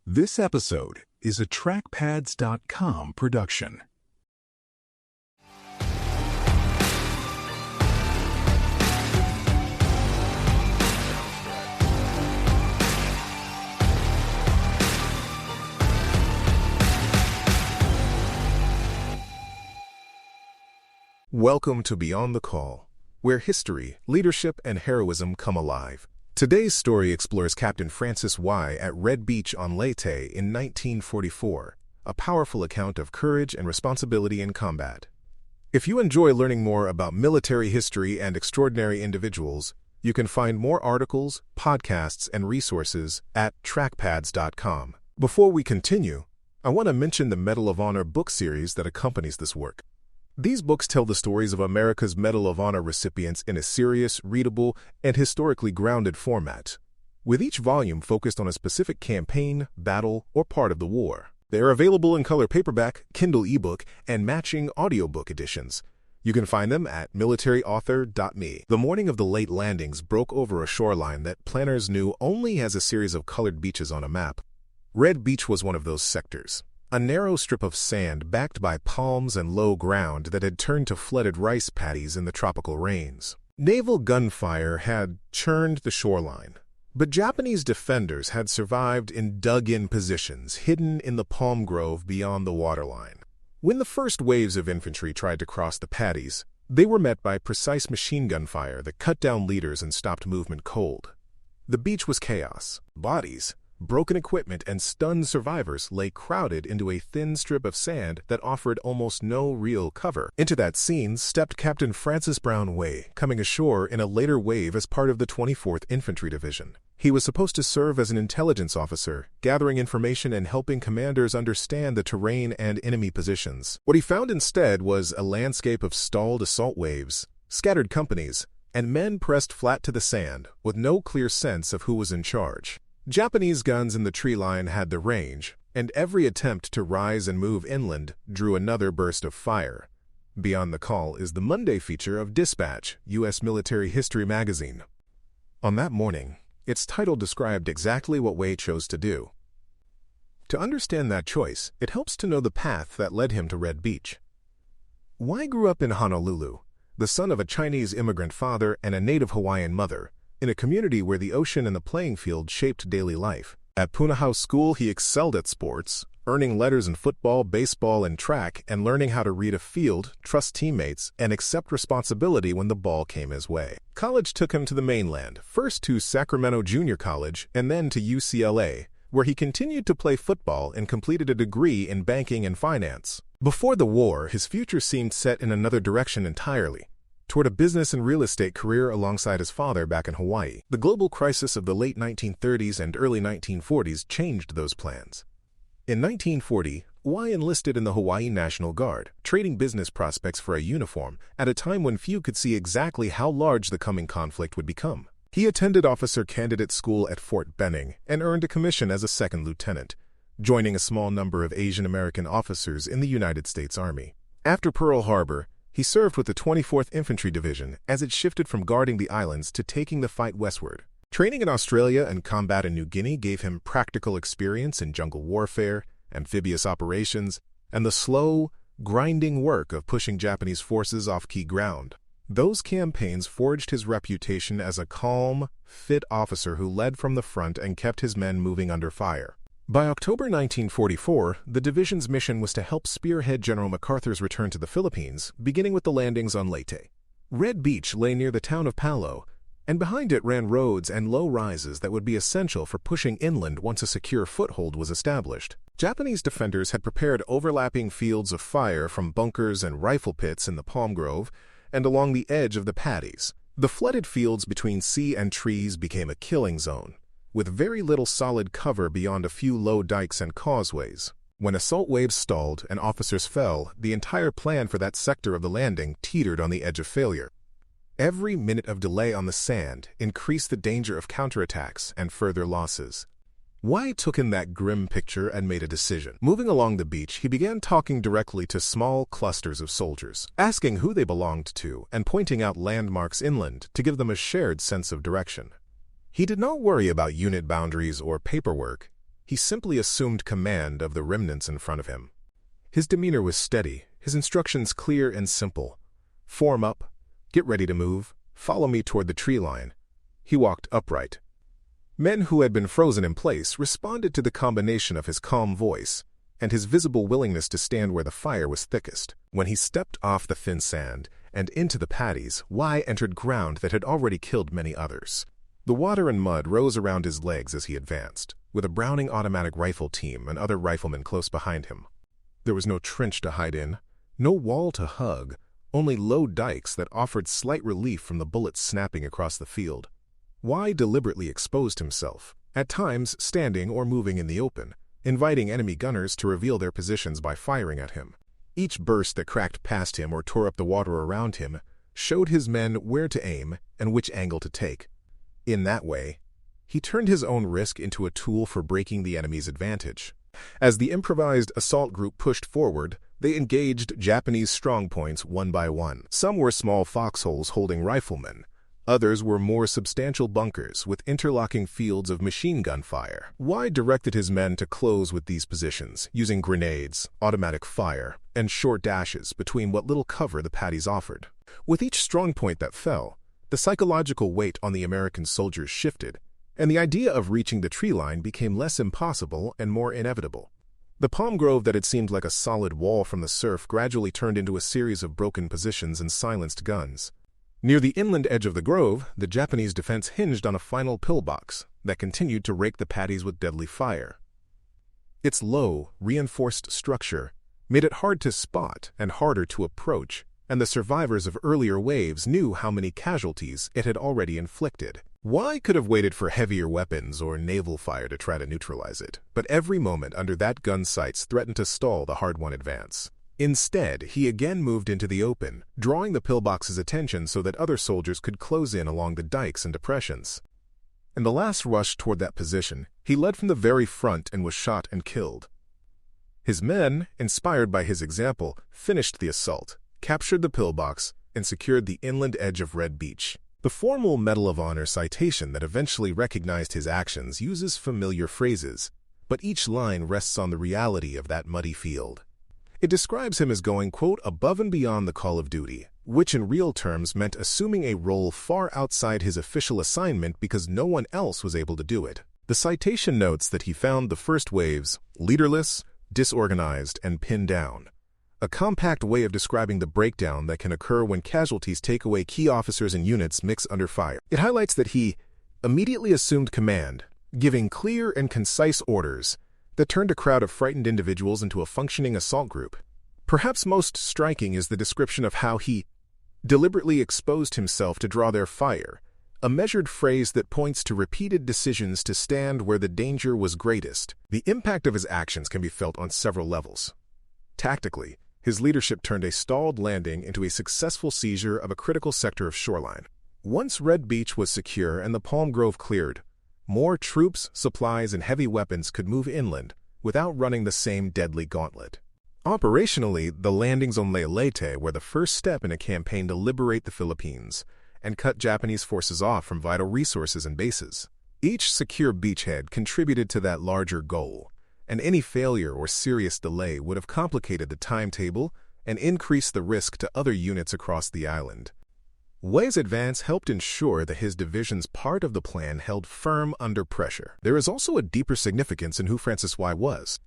This episode is a trackpads.com production. Welcome to Beyond the Call, where history, leadership, and heroism come alive. Today's story explores Captain Francis Y. at Red Beach on Leyte in 1944, a powerful account of courage and responsibility in combat. If you enjoy learning more about military history and extraordinary individuals, you can find more articles, podcasts, and resources at trackpads.com. Before we continue, I want to mention the Medal of Honor book series that accompanies this work. These books tell the stories of America's Medal of Honor recipients in a serious, readable, and historically grounded format, with each volume focused on a specific campaign, battle, or part of the war. They are available in color paperback, Kindle ebook, and matching audiobook editions. You can find them at militaryauthor.me. The morning of the Leyte landings broke over a shoreline that planners knew only as a series of colored beaches on a map. Red Beach was one of those sectors. A narrow strip of sand backed by palms and low ground that had turned to flooded rice paddies in the tropical rains. Naval gunfire had churned the shoreline, but Japanese defenders had survived in dug-in positions hidden in the palm grove beyond the waterline. When the first waves of infantry tried to cross the paddies, they were met by precise machine gun fire that cut down leaders and stopped movement cold. The beach was chaos. Bodies, broken equipment, and stunned survivors lay crowded into a thin strip of sand that offered almost no real cover. Into that scene stepped Captain Francis Brown Way, coming ashore in a later wave as part of the 24th Infantry Division. He was supposed to serve as an intelligence officer, gathering information and helping commanders understand the terrain and enemy positions. What he found instead was a landscape of stalled assault waves, scattered companies, and men pressed flat to the sand, with no clear sense of who was in charge. Japanese guns in the tree line had the range, and every attempt to rise and move inland drew another burst of fire. Beyond the Call is the Monday feature of Dispatch, U.S. Military History magazine. On that morning, its title described exactly what Way chose to do. To understand that choice, it helps to know the path that led him to Red Beach. Way grew up in Honolulu, the son of a Chinese immigrant father and a native Hawaiian mother, in a community where the ocean and the playing field shaped daily life. At Punahou School, he excelled at sports, earning letters in football, baseball, and track, and learning how to read a field, trust teammates, and accept responsibility when the ball came his way. College took him to the mainland, first to Sacramento Junior College and then to UCLA, where he continued to play football and completed a degree in banking and finance. Before the war, his future seemed set in another direction entirely, toward a business and real estate career alongside his father back in Hawaii. The global crisis of the late 1930s and early 1940s changed those plans. In 1940, Way enlisted in the Hawaii National Guard, trading business prospects for a uniform at a time when few could see exactly how large the coming conflict would become. He attended officer candidate school at Fort Benning and earned a commission as a second lieutenant, joining a small number of Asian American officers in the United States Army. After Pearl Harbor, he served with the 24th Infantry Division as it shifted from guarding the islands to taking the fight westward. Training in Australia and combat in New Guinea gave him practical experience in jungle warfare, amphibious operations, and the slow, grinding work of pushing Japanese forces off key ground. Those campaigns forged his reputation as a calm, fit officer who led from the front and kept his men moving under fire. By October 1944, the division's mission was to help spearhead General MacArthur's return to the Philippines, beginning with the landings on Leyte. Red Beach lay near the town of Palo, and behind it ran roads and low rises that would be essential for pushing inland once a secure foothold was established. Japanese defenders had prepared overlapping fields of fire from bunkers and rifle pits in the palm grove and along the edge of the paddies. The flooded fields between sea and trees became a killing zone, with very little solid cover beyond a few low dikes and causeways. When assault waves stalled and officers fell, the entire plan for that sector of the landing teetered on the edge of failure. Every minute of delay on the sand increased the danger of counterattacks and further losses. Way took in that grim picture and made a decision. Moving along the beach, he began talking directly to small clusters of soldiers, asking who they belonged to and pointing out landmarks inland to give them a shared sense of direction. He did not worry about unit boundaries or paperwork. He simply assumed command of the remnants in front of him. His demeanor was steady, his instructions clear and simple. Form up, get ready to move, follow me toward the tree line. He walked upright. Men who had been frozen in place responded to the combination of his calm voice and his visible willingness to stand where the fire was thickest. When he stepped off the thin sand and into the paddies, Y entered ground that had already killed many others. The water and mud rose around his legs as he advanced, with a Browning automatic rifle team and other riflemen close behind him. There was no trench to hide in, no wall to hug, only low dikes that offered slight relief from the bullets snapping across the field. Y deliberately exposed himself, at times standing or moving in the open, inviting enemy gunners to reveal their positions by firing at him. Each burst that cracked past him or tore up the water around him showed his men where to aim and which angle to take. In that way, he turned his own risk into a tool for breaking the enemy's advantage. As the improvised assault group pushed forward, they engaged Japanese strongpoints one by one. Some were small foxholes holding riflemen. Others were more substantial bunkers with interlocking fields of machine gun fire. Y directed his men to close with these positions, using grenades, automatic fire, and short dashes between what little cover the paddies offered. With each strongpoint that fell, the psychological weight on the American soldiers shifted, and the idea of reaching the tree line became less impossible and more inevitable. The palm grove that had seemed like a solid wall from the surf gradually turned into a series of broken positions and silenced guns. Near the inland edge of the grove, the Japanese defense hinged on a final pillbox that continued to rake the paddies with deadly fire. Its low, reinforced structure made it hard to spot and harder to approach, and the survivors of earlier waves knew how many casualties it had already inflicted. Y could have waited for heavier weapons or naval fire to try to neutralize it, but every moment under that gun's sights threatened to stall the hard-won advance. Instead, he again moved into the open, drawing the pillbox's attention so that other soldiers could close in along the dikes and depressions. In the last rush toward that position, he led from the very front and was shot and killed. His men, inspired by his example, finished the assault, captured the pillbox, and secured the inland edge of Red Beach. The formal Medal of Honor citation that eventually recognized his actions uses familiar phrases, but each line rests on the reality of that muddy field. It describes him as going, quote, above and beyond the call of duty, which in real terms meant assuming a role far outside his official assignment because no one else was able to do it. The citation notes that he found the first waves leaderless, disorganized, and pinned down, a compact way of describing the breakdown that can occur when casualties take away key officers and units mix under fire. It highlights that he immediately assumed command, giving clear and concise orders that turned a crowd of frightened individuals into a functioning assault group. Perhaps most striking is the description of how he deliberately exposed himself to draw their fire, a measured phrase that points to repeated decisions to stand where the danger was greatest. The impact of his actions can be felt on several levels. Tactically, his leadership turned a stalled landing into a successful seizure of a critical sector of shoreline. Once Red Beach was secure and the palm grove cleared, more troops, supplies, and heavy weapons could move inland without running the same deadly gauntlet. Operationally, the landings on Leyte were the first step in a campaign to liberate the Philippines and cut Japanese forces off from vital resources and bases. Each secure beachhead contributed to that larger goal, and any failure or serious delay would have complicated the timetable and increased the risk to other units across the island. Y's advance helped ensure that his division's part of the plan held firm under pressure. There is also a deeper significance in who Francis Y was.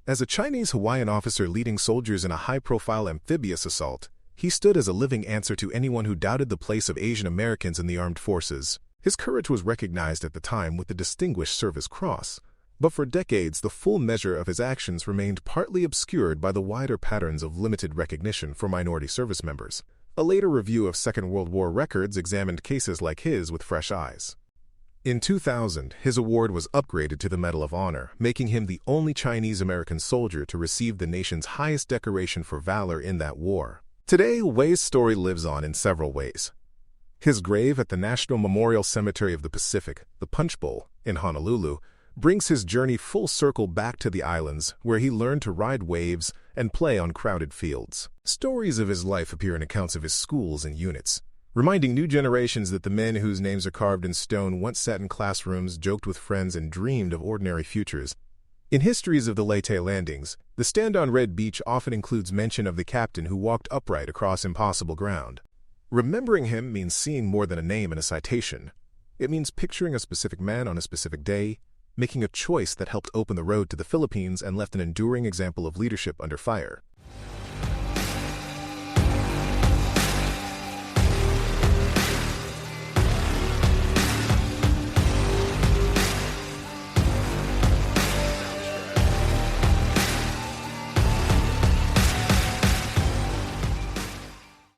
As a Chinese Hawaiian officer leading soldiers in a high-profile amphibious assault, he stood as a living answer to anyone who doubted the place of Asian Americans in the armed forces. His courage was recognized at the time with the Distinguished Service Cross, but for decades the full measure of his actions remained partly obscured by the wider patterns of limited recognition for minority service members. A later review of Second World War records examined cases like his with fresh eyes. In 2000, his award was upgraded to the Medal of Honor, making him the only Chinese-American soldier to receive the nation's highest decoration for valor in that war. Today, Y's story lives on in several ways. His grave at the National Memorial Cemetery of the Pacific, the Punch Bowl, in Honolulu, brings his journey full circle back to the islands, where he learned to ride waves and play on crowded fields. Stories of his life appear in accounts of his schools and units, reminding new generations that the men whose names are carved in stone once sat in classrooms, joked with friends, and dreamed of ordinary futures. In histories of the Leyte landings, the stand on Red Beach often includes mention of the captain who walked upright across impossible ground. Remembering him means seeing more than a name in a citation. It means picturing a specific man on a specific day, making a choice that helped open the road to the Philippines and left an enduring example of leadership under fire.